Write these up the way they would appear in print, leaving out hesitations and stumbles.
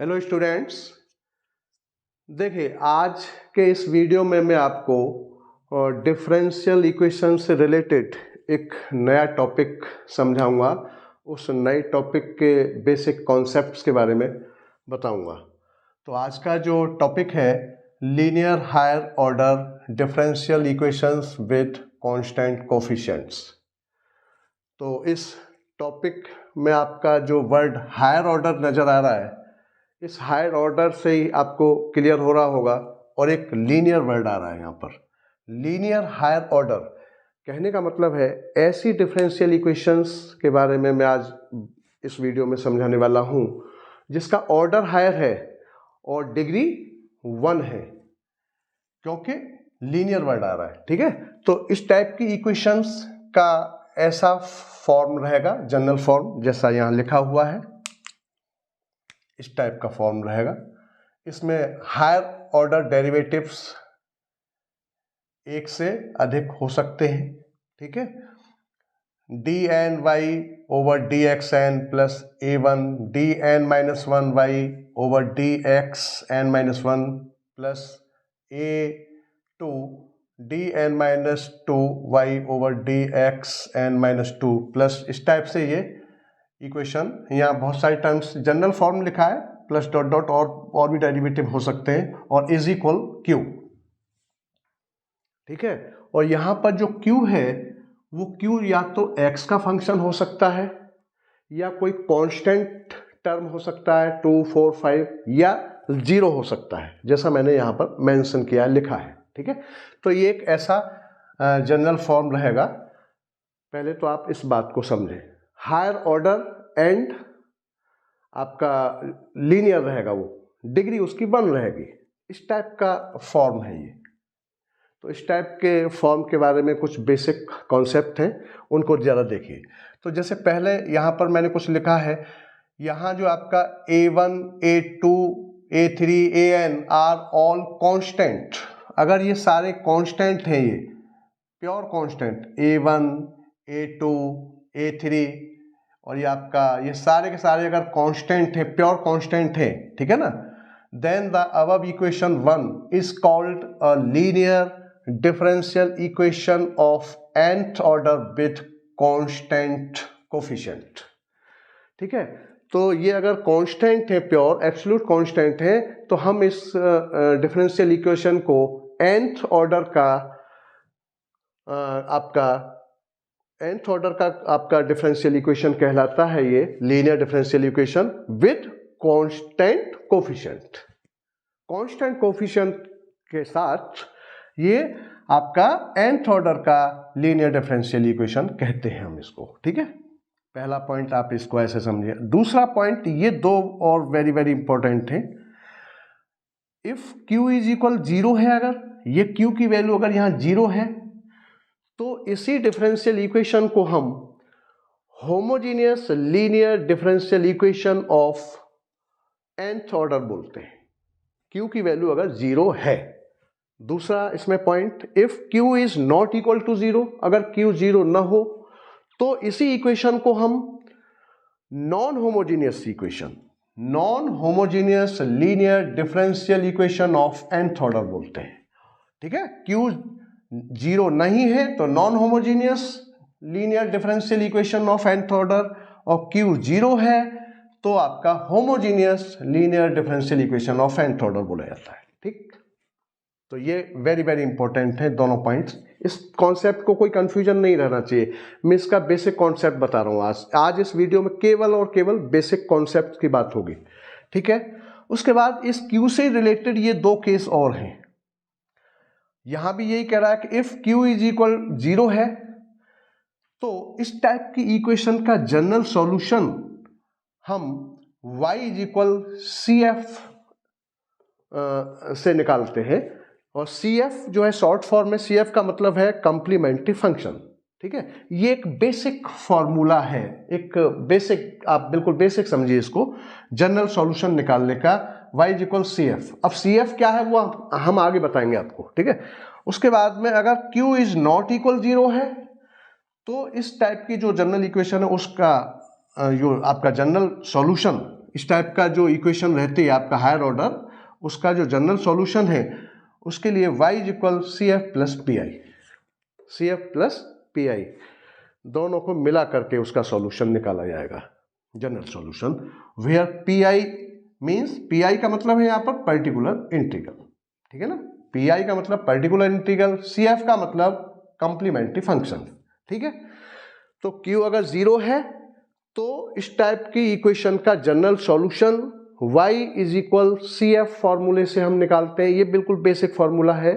Hello students, देखिए आज के इस वीडियो में मैं आपको डिफरेंशियल इक्वेशन से रिलेटेड एक नया टॉपिक समझाऊंगा। उस नए टॉपिक के बेसिक कॉन्सेप्ट्स के बारे में बताऊंगा। तो आज का जो टॉपिक है linear higher order differential equations with constant coefficients. तो इस टॉपिक में आपका जो वर्ड हायर ऑर्डर नज़र आ रहा है, इस हायर ऑर्डर से ही आपको क्लियर हो रहा होगा। और एक लीनियर वर्ड आ रहा है यहाँ पर, लीनियर हायर ऑर्डर। कहने का मतलब है ऐसी डिफरेंशियल इक्वेशंस के बारे में मैं आज इस वीडियो में समझाने वाला हूँ जिसका ऑर्डर हायर है और डिग्री 1 है, क्योंकि लीनियर वर्ड आ रहा है। ठीक है, तो इस टाइप की इक्वेशंस का ऐसा फॉर्म रहेगा, जनरल फॉर्म जैसा यहाँ लिखा हुआ है, इस टाइप का फॉर्म रहेगा। इसमें हायर ऑर्डर डेरिवेटिव्स एक से अधिक हो सकते हैं। ठीक है, D N Y over D X N plus A one, D N minus one Y over D X N minus one plus A two, D N minus two Y over D X N minus two plus, इस type से ये equation, यहाँ बहुत सारे terms general form लिखा है, plus dot dot और भी डेरिवेटिव हो सकते हैं, और इज इक्वल क्यू। ठीक है, और यहाँ पर जो क्यू है वो क्यू या तो x का फंक्शन हो सकता है या कोई कांस्टेंट टर्म हो सकता है, 2, 4, 5, या 0 हो सकता है, जैसा मैंने यहाँ पर मेंशन किया है, लिखा है। ठीक है, तो ये एक ऐसा जनरल फॉर्म रहेगा। पहले तो आप इस बात को समझें, हायर ऑर्डर एंड आपका लीनियर रहेगा, वो डिग्री उसकी 1 रहेगी, इस टाइप का फॉर्म है ये। तो इस टाइप के फॉर्म के बारे में कुछ बेसिक कॉन्सेप्ट हैं, उनको ज़रा देखिए। तो जैसे पहले यहाँ पर मैंने कुछ लिखा है, यहाँ जो आपका A1, A2, A3, AN are all constant. अगर ये सारे कांस्टेंट हैं, ये pure constant, A1, A2, A3, और ये आपका ये सारे के सारे अगर कांस्टेंट है, प्योर कांस्टेंट है, ठीक है ना, then the above equation 1 is called a linear differential equation of nth order with constant coefficient। ठीक है, तो ये अगर कांस्टेंट है, प्योर एब्सोल्यूट कांस्टेंट है, तो हम इस डिफरेंशियल इक्वेशन को nth ऑर्डर का आपका डिफरेंशियल इक्वेशन कहलाता है, ये linear differential equation with constant coefficient. Constant coefficient के साथ ये आपका nth ऑर्डर का लीनियर डिफरेंशियल इक्वेशन कहते हैं हम इसको। ठीक है, पहला पॉइंट आप इसको ऐसे समझिए। दूसरा पॉइंट, ये दो और वेरी वेरी इंपॉर्टेंट है। इफ q इज इक्वल 0 है, अगर ये q की वैल्यू अगर यहां 0 है, तो इसी डिफरेंशियल इक्वेशन को हम homogeneous linear differential equation of nth order बोलते हैं, q की वैल्यू अगर 0 है। दूसरा इसमें point, if q is not equal to 0, अगर q 0 ना हो, तो इसी इक्वेशन को हम non homogeneous equation, non homogeneous linear differential equation of nth order बोलते हैं। ठीक है, q 0 नहीं है तो non homogeneous linear differential equation of nth order, और q 0 है तो आपका homogeneous linear differential equation of nth order बोला जाता है। ठीक, तो ये वेरी वेरी इंपॉर्टेंट है दोनों पॉइंट्स। इस कॉन्सेप्ट को कोई कंफ्यूजन नहीं रहना चाहिए, मैं इसका बेसिक कॉन्सेप्ट बता रहा हूँ आज इस वीडियो में, केवल और केवल बेसिक कॉन्सेप्ट की बात होगी। ठीक है, उसके बाद इस क्यू से रिलेटेड ये दो केस और हैं। यहां भी यही कह रहा है कि इफ क्यू इज इक्वल 0 है, तो इस टाइप की इक्वेशन का जनरल सॉल्यूशन हम y इज इक्वल CF से निकालते हैं, और CF जो है शॉर्ट फॉर्म में, CF का मतलब है कंप्लीमेंट्री फंक्शन। ठीक है, ये एक बेसिक फॉर्मूला है, एक बेसिक, आप बिल्कुल बेसिक समझिए इसको, जनरल सॉल्यूशन निकालने का, y इज इक्वल CF। अब CF क्या है वो हम आगे बताएंगे आपको। ठीक है, उसके बाद में अगर q इज नॉट इक्वल 0 है, तो इस टाइप की जो जनरल इक्वेशन है उसका जो आपका जनरल सॉल्यूशन इस टाइप का जो इक्वेशन रहती है आपका हायर ऑर्डर, उसका जो जनरल सॉल्यूशन है उसके लिए y is equal CF plus PI, CF plus PI दोनों को मिला करके उसका सॉल्यूशन निकाला जाएगा, general solution, where PI means, PI का मतलब है यहाँ पर पर्टिकुलर इंटीग्रल, ठीक है ना, PI का मतलब पर्टिकुलर इंटीग्रल, CF का मतलब कॉम्प्लीमेंट्री फंक्शन, ठीक है। तो Q अगर 0 है तो इस टाइप की इक्वेशन का general solution y is equal CF फॉर्मूले से हम निकालते हैं, ये बिल्कुल बेसिक फॉर्मूला है।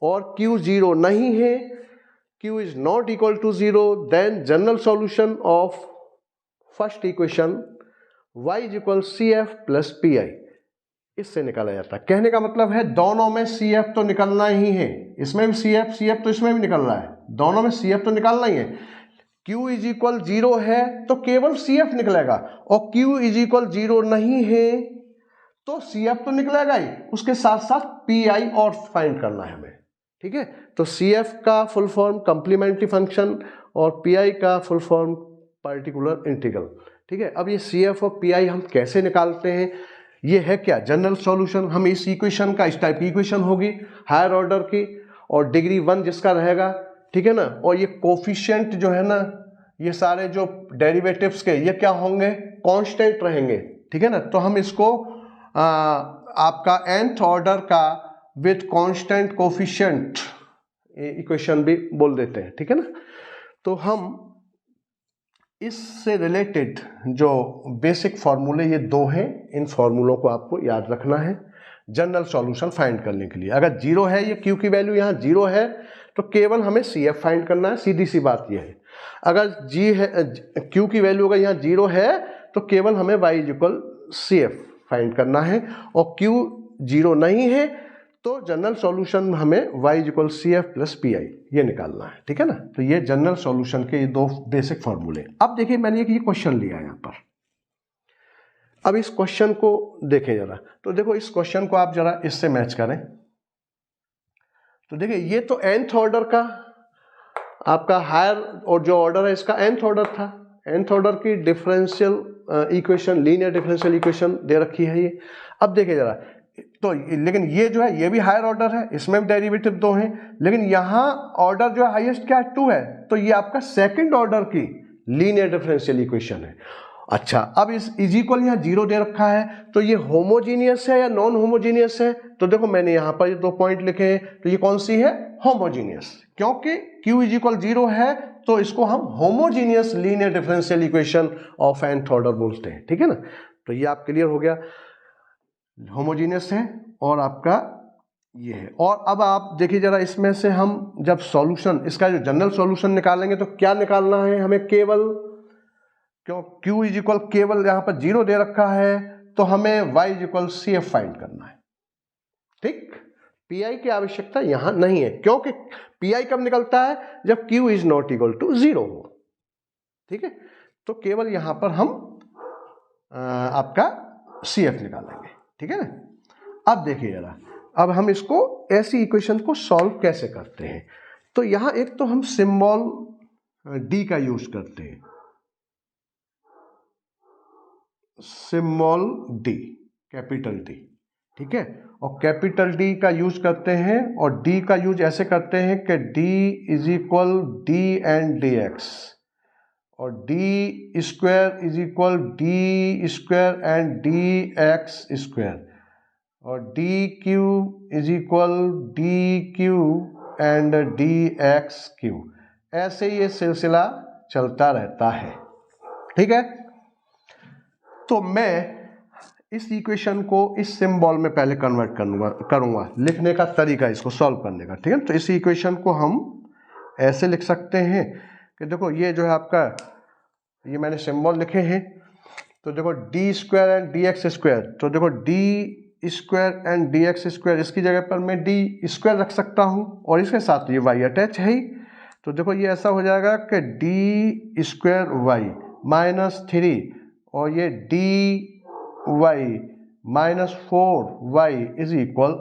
और Q 0 नहीं है, Q is not equal to 0, then general solution of first equation y is equal CF plus PI, इससे निकाला जाता है। कहने का मतलब है दोनों में CF तो निकलना ही है, इसमें भी CF तो इसमें भी निकल रहा है, दोनों में CF तो निकालना ही है। Q इज इक्वल 0 है तो केवल CF निकलेगा, और Q इज इक्वल 0 नहीं है तो CF तो निकलेगा ही, उसके साथ साथ PI और फाइंड करना है हमें, ठीक है। तो CF का फुल फॉर्म कॉम्प्लीमेंट्री फंक्शन और PI का फुल फॉर्म पर्टिकुलर इंटीग्रल, ठीक है। अब ये CF और PI हम कैसे निकालते हैं, ये है क्या जनरल सॉल्यूशन। हम इस इक्वेशन का, इस टाइप की इक्वेशन होगी हायर ऑर्डर की और डिग्री 1 जिसका रहेगा, ठीक है ना, और ये कोफिशिएंट जो है ना, ये सारे जो डेरिवेटिव्स के ये क्या होंगे, कांस्टेंट रहेंगे, ठीक है ना। तो हम इसको आपका nth ऑर्डर का विथ कांस्टेंट कोफिशिएंट इक्वेशन भी बोल देते हैं, ठीक है ना। तो हम इससे रिलेटेड जो बेसिक फॉर्मूले ये दो हैं, इन फॉर्मूलों को आपको याद रखना है जनरल सॉल्यूशन फाइंड करने के लिए। अगर 0 है, ये Q की वैल्यू यहाँ 0 है तो केवल हमें CF फाइंड करना है, सीधी सी बात ये है। अगर Q की वैल्यू अगर यहाँ 0 है तो केवल हमें y is equal CF find करना है, और Q 0 नहीं है तो जनरल सॉल्यूशन हमें y is equal CF plus PI ये निकालना है, ठीक है ना। तो ये जनरल सॉल्यूशन के ये दो बेसिक फॉर्मूले। अब देखिए मैंने एक ये क्वेश्चन लिया है यहाँ पर, अब इस क्वेश्चन को देखें जरा, तो देखो इस क्वेश्चन को आप जरा इससे मैच करें, तो देखिए ये तो nth ऑर्डर का आपका हायर और जो ऑर्डर है इसका nth ऑर्डर था, nth ऑर्डर की differential equation, linear differential equation दे रखी है ये। अब देखिए जरा, तो लेकिन ये जो है ये भी हायर ऑर्डर है, इसमें भी डेरिवेटिव 2 हैं, लेकिन यहाँ ऑर्डर जो है हाईएस्ट क्या है 2 है, तो ये आपका सेकंड ऑर्डर की लीनियर डिफरेंशियल इक्वेशन है। अच्छा, अब इस इज इक्वल यहाँ 0 दे रखा है, तो ये होमोजीनियस है या नॉन होमोजीनियस है, तो देखो मैंने यहाँ पर ये 2 पॉइंट लिखे हैं, तो ये कौन सी है, होमोजीनियस, क्योंकि Q इज इक्वल 0 है तो इसको हम homogeneous linear differential equation of nth order बोलते हैं, ठीक है ना। तो ये आप क्लियर हो गया, होमोजीनियस है और आपका ये है। और अब आप देखिए जरा, इसमें से हम जब सॉल्यूशन, इसका जो जनरल सॉल्यूशन निकालेंगे तो क्या निकालना है हमें, केवल क्यों Q इज इक्वल केवल यहाँ पर 0 दे रखा है तो हमें y is equal CF find करना है, ठीक। PI की आवश्यकता यहां नहीं है, क्योंकि PI कब निकलता है, जब Q is not equal to 0 हो, ठीक है। तो केवल यहां पर हम आपका CF निकालेंगे, ठीक है ना। अब देखिए जरा, अब हम इसको ऐसी इक्वेशन को सॉल्व कैसे करते हैं, तो यहां एक तो हम सिंबल D का यूज करते हैं, सिंबल D, कैपिटल D, ठीक है, और कैपिटल D का यूज करते हैं, और D का यूज ऐसे करते हैं कि D is equal D and DX, और D square is equal D square and DX square, और DQ is equal DQ and DX Q, ऐसे ये सिलसिला चलता रहता है, ठीक है। तो मैं इस इक्वेशन को इस सिंबल में पहले कन्वर्ट करूंगा, लिखने का तरीका इसको सॉल्व करने का, ठीक है। तो इस इक्वेशन को हम ऐसे लिख सकते हैं कि देखो ये जो है आपका, ये मैंने सिंबल लिखे हैं, तो देखो D square and DX square, तो देखो D square and DX square, इसकी जगह पर मैं D स्क्वायर रख सकता हूं, और इसके साथ ये Y अटैच है ही, तो देखो ये ऐसा हो जाएगा कि D स्क्वायर Y माइनस 3, और ये DY minus 4Y is equal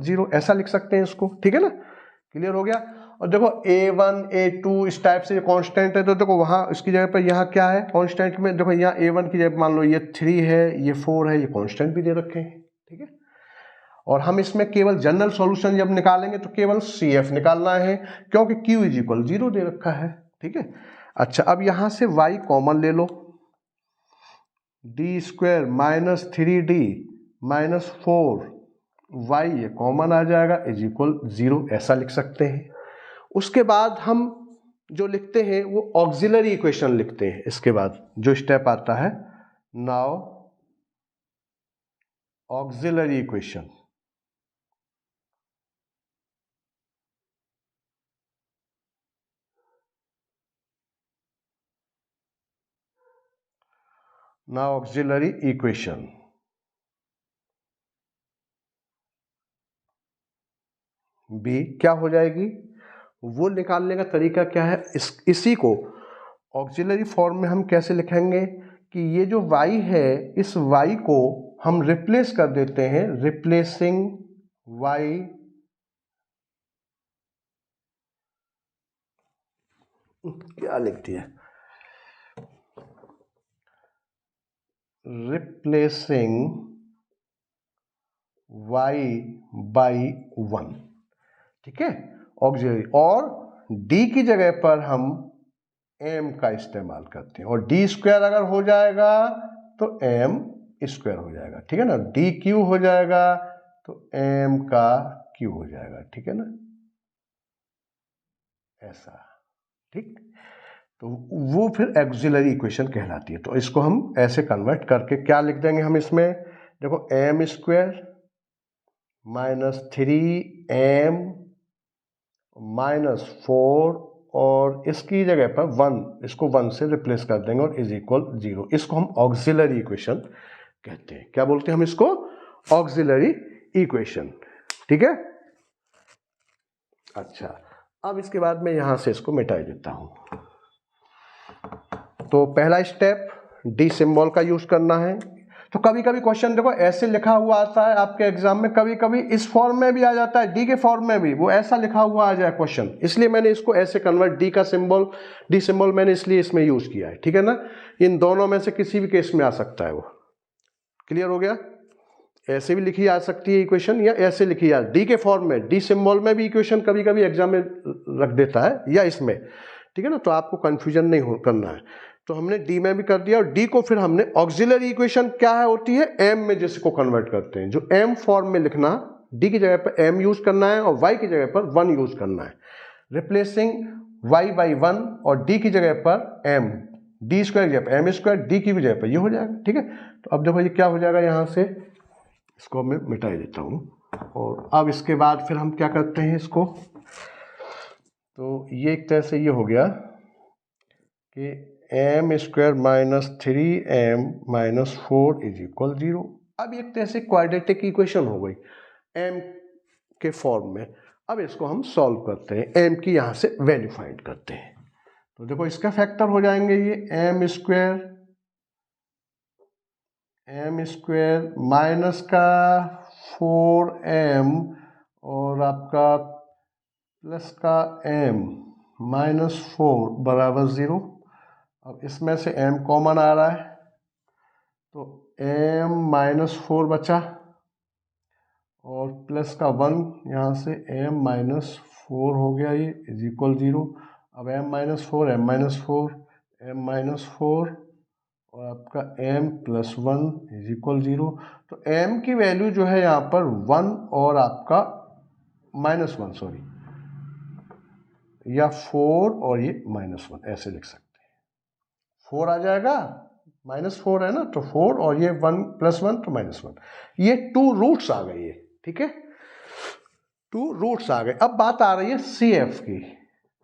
0, ऐसा लिख सकते हैं इसको, ठीक है ना, क्लियर हो गया। और देखो A1 A2 इस टाइप से कांस्टेंट है, तो देखो वहाँ इसकी जगह पर यहाँ क्या है कांस्टेंट में, देखो यहाँ A1 की जगह मान लो ये 3 है, ये 4 है, ये कांस्टेंट भी दे रखे हैं, ठीक है। और हम इसमें केवल जनरल सॉल्यूशन जब निकालेंगे तो केवल CF निकालना है, क्योंकि Q इज इक्वल 0 दे रखा है, ठीक है। अच्छा, अब यहाँ से y कॉमन ले लो, d² minus 3d minus 4y ये कॉमन आ जाएगा इज इक्वल 0, ऐसा लिख सकते हैं। उसके बाद हम जो लिखते हैं वो ऑक्सिलरी इक्वेशन लिखते हैं। इसके बाद जो स्टेप आता है, now auxiliary equation, now auxiliary equation बी क्या हो जाएगी, वो निकालने का तरीका क्या है, इसी को ऑक्सिलरी फॉर्म में हम कैसे लिखेंगे कि ये जो y है इस y को हम रिप्लेस कर देते हैं, रिप्लेसिंग y क्या लिख दिया, रिप्लेसिंग y बाई 1, ठीक है, ऑक्सिलरी। और d की जगह पर हम m का इस्तेमाल करते हैं, और d² अगर हो जाएगा तो m² हो जाएगा, ठीक है ना, dq हो जाएगा तो m का q हो जाएगा, ठीक है ना, ऐसा, ठीक। तो वो फिर ऑक्सिलरी इक्वेशन कहलाती है। तो इसको हम ऐसे कन्वर्ट करके क्या लिख देंगे हम इसमें, देखो m² माइनस 3m माइनस 4 और इसकी जगह पर 1, इसको 1 से रिप्लेस कर देंगे और इज इक्वल 0। इसको हम ऑक्सिलरी इक्वेशन कहते हैं। क्या बोलते हैं हम इसको, ऑक्सिलरी इक्वेशन, ठीक है। अच्छा, अब इसके बाद मैं यहां से इसको मिटा देता हूं। तो पहला स्टेप डी सिंबल का यूज करना है। तो कभी कभी क्वेश्चन देखो ऐसे लिखा हुआ आता है आपके एग्जाम में, कभी कभी इस फॉर्म में भी आ जाता है, डी के फॉर्म में भी वो ऐसा लिखा हुआ आ जाए क्वेश्चन, इसलिए मैंने इसको ऐसे कन्वर्ट, डी का सिंबल, डी सिंबल मैंने इसलिए इसमें यूज किया है, ठीक है ना। इन दोनों में से किसी भी केस में आ सकता है वो, क्लियर हो गया। ऐसे भी लिखी जा सकती है इक्वेशन या ऐसे लिखी जा, डी के फॉर्म में, डी सिंबल में भी इक्वेशन कभी कभी एग्जाम में रख देता है या इसमें, ठीक है ना। तो आपको कंफ्यूजन नहीं करना है। तो हमने डी में भी कर दिया, और डी को फिर हमने ऑक्सिलरी इक्वेशन क्या है होती है, एम में जिसको कन्वर्ट करते हैं, जो एम फॉर्म में लिखना, डी की जगह पर एम यूज करना है और वाई की जगह पर 1 यूज करना है, रिप्लेसिंग वाई बाई 1 और डी की जगह पर एम, डी स्क्वायर की जगह पर m², डी की भी जगह पर ये हो जाएगा, ठीक है। तो अब देखो ये क्या हो जाएगा, यहां से इसको मैं मिटा देता हूं। और अब इसके बाद फिर हम क्या करते हैं इसको, तो ये एक तरह से ये हो गया कि m² minus 3m minus 4 is equal 0। अब एक तरह से क्वाड्रेटिक इक्वेशन हो गई m के फॉर्म में। अब इसको हम सॉल्व करते हैं, m की यहाँ से वैल्यू फाइंड करते हैं। तो देखो इसका फैक्टर हो जाएंगे ये m² माइनस का 4m और आपका प्लस का m माइनस 4 बराबर 0। अब इसमें से m कॉमन आ रहा है तो m माइनस 4 बचा और प्लस का 1, यहाँ से m माइनस 4 हो गया, ये इज इक्वल 0। अब m minus 4, m minus 4, m minus 4 और आपका m प्लस 1 इज इक्वल 0। तो m की वैल्यू जो है यहाँ पर 1 और आपका माइनस 1, सॉरी, या 4 और ये माइनस 1, ऐसे लिख सकते हैं। 4 आ जाएगा, माइनस 4 है ना, तो 4 और ये 1 प्लस 1 तो माइनस 1, ये 2 रूट्स आ गई है, ठीक है, 2 रूट्स आ गए। अब बात आ रही है CF की।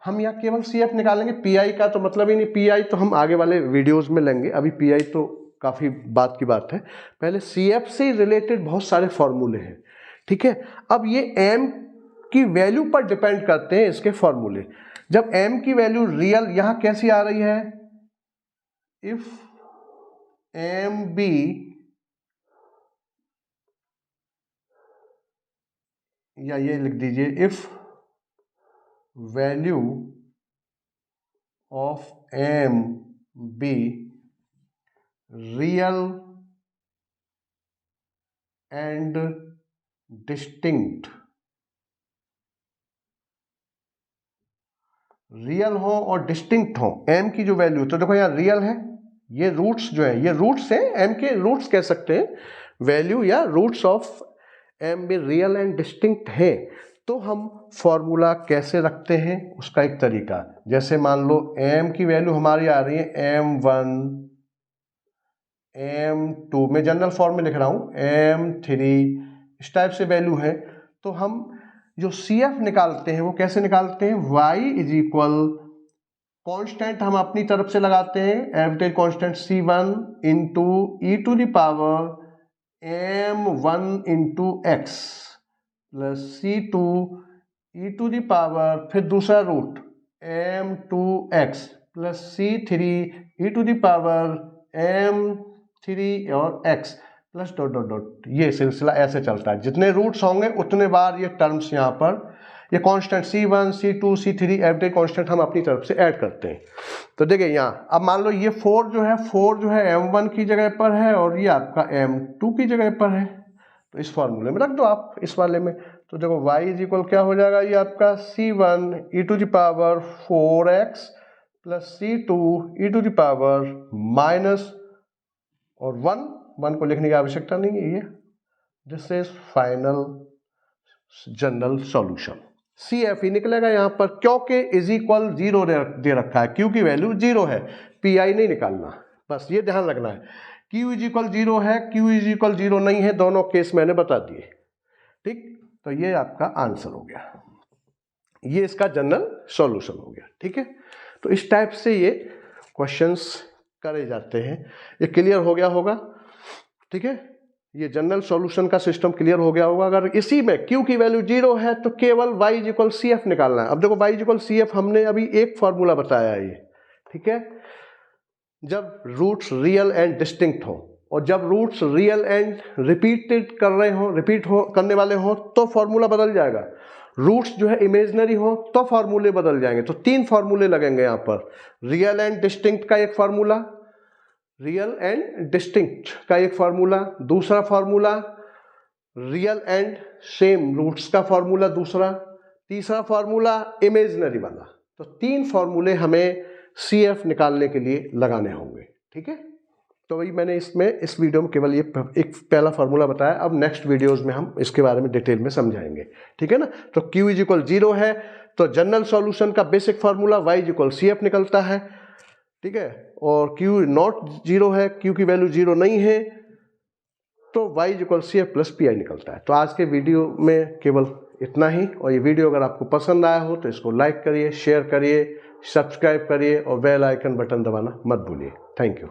हम यहाँ केवल CF निकालेंगे, PI का तो मतलब ही नहीं, PI तो हम आगे वाले वीडियोस में लेंगे, अभी PI तो काफ़ी बात की बात है। पहले CF से रिलेटेड बहुत सारे फॉर्मूले हैं, ठीक है। अब ये M की वैल्यू पर डिपेंड करते हैं इसके फॉर्मूले। जब M की वैल्यू रियल यहाँ कैसी आ रही है, इफ M बी, या ये लिख दीजिए, if value of M be real and distinct, real हो और डिस्टिंक्ट हो एम की जो वैल्यू, तो देखो यहाँ रियल है, ये रूट्स जो है ये रूट्स हैं, एम के रूट्स कह सकते हैं, वैल्यू या रूट्स ऑफ एम भी रियल एंड डिस्टिंक्ट है। तो हम फॉर्मूला कैसे रखते हैं उसका एक तरीका, जैसे मान लो एम की वैल्यू हमारी आ रही है m1 m2, मैं जनरल फॉर्म में लिख रहा हूँ m3, इस टाइप से वैल्यू है। तो हम जो CF निकालते हैं वो कैसे निकालते हैं, y इज इक्वल कॉन्स्टेंट हम अपनी तरफ से लगाते हैं, average constant C1 into E to the power m1 into X plus C2 E to the power फिर दूसरा root m2x plus C3 E to the power m3 और x plus dot dot dot, ये सिलसिला ऐसे चलता है। जितने roots होंगे उतने बार ये टर्म्स यहाँ पर, ये constant C1 C2 C3 average constant हम अपनी तरफ से ऐड करते हैं। तो देखिए यहाँ अब मान लो ये 4 जो है m1 की जगह पर है और ये आपका m2 की जगह पर है, तो इस फॉर्मूले में रख दो आप इस वाले में। तो देखो y इज इक्वल क्या हो जाएगा, ये आपका C1 E to the power 4x plus C2 E to the power minus और 1 को लिखने की आवश्यकता नहीं है, ये this is final general solution. CF निकलेगा यहाँ पर, क्योंकि इज इक्वल 0 दे रखा है, Q की वैल्यू 0 है, PI नहीं निकालना, बस ये ध्यान रखना है। Q इज इक्वल 0 है, Q इज इक्वल 0 नहीं है, दोनों केस मैंने बता दिए, ठीक। तो ये आपका आंसर हो गया, ये इसका जनरल सॉल्यूशन हो गया, ठीक है। तो इस टाइप से ये क्वेश्चंस करे जाते हैं, ये क्लियर हो गया होगा, ठीक है। ये जनरल सॉल्यूशन का सिस्टम क्लियर हो गया होगा। अगर इसी में Q की वैल्यू 0 है तो केवल y इज इक्वल CF निकालना है। अब देखो y इज इक्वल CF हमने अभी एक फॉर्मूला बताया है ये, ठीक है। जब रूट्स रियल एंड डिस्टिंक्ट हो और जब रूट्स रियल एंड रिपीटेड कर रहे हो, करने वाले हो तो फॉर्मूला बदल जाएगा। रूट्स जो है इमेजिनरी हो तो फॉर्मूले बदल जाएंगे। तो 3 फॉर्मूले लगेंगे यहाँ पर, रियल एंड डिस्टिंक्ट का एक फार्मूला, रियल एंड डिस्टिंक्ट का एक फार्मूला, दूसरा formula real and same roots का फार्मूला दूसरा, तीसरा फार्मूला इमेजिनरी वाला। तो 3 फार्मूले हमें CF निकालने के लिए लगाने होंगे, ठीक है। तो वही मैंने इस वीडियो में केवल ये एक पहला फार्मूला बताया। अब नेक्स्ट वीडियोस में हम इसके बारे में डिटेल में समझाएंगे, ठीक है ना। तो Q इज इक्वल 0 है तो जनरल सॉल्यूशन का basic formula y is equal CF निकलता है, ठीक है। और Q नॉट 0 है, Q की वैल्यू 0 नहीं है, तो y is equal CF plus PI निकलता है। तो आज के वीडियो में केवल इतना ही, और ये वीडियो अगर आपको पसंद आया हो तो इसको लाइक करिए, शेयर करिए, सब्सक्राइब करिए और बेल आइकन बटन दबाना मत भूलिए। Thank you.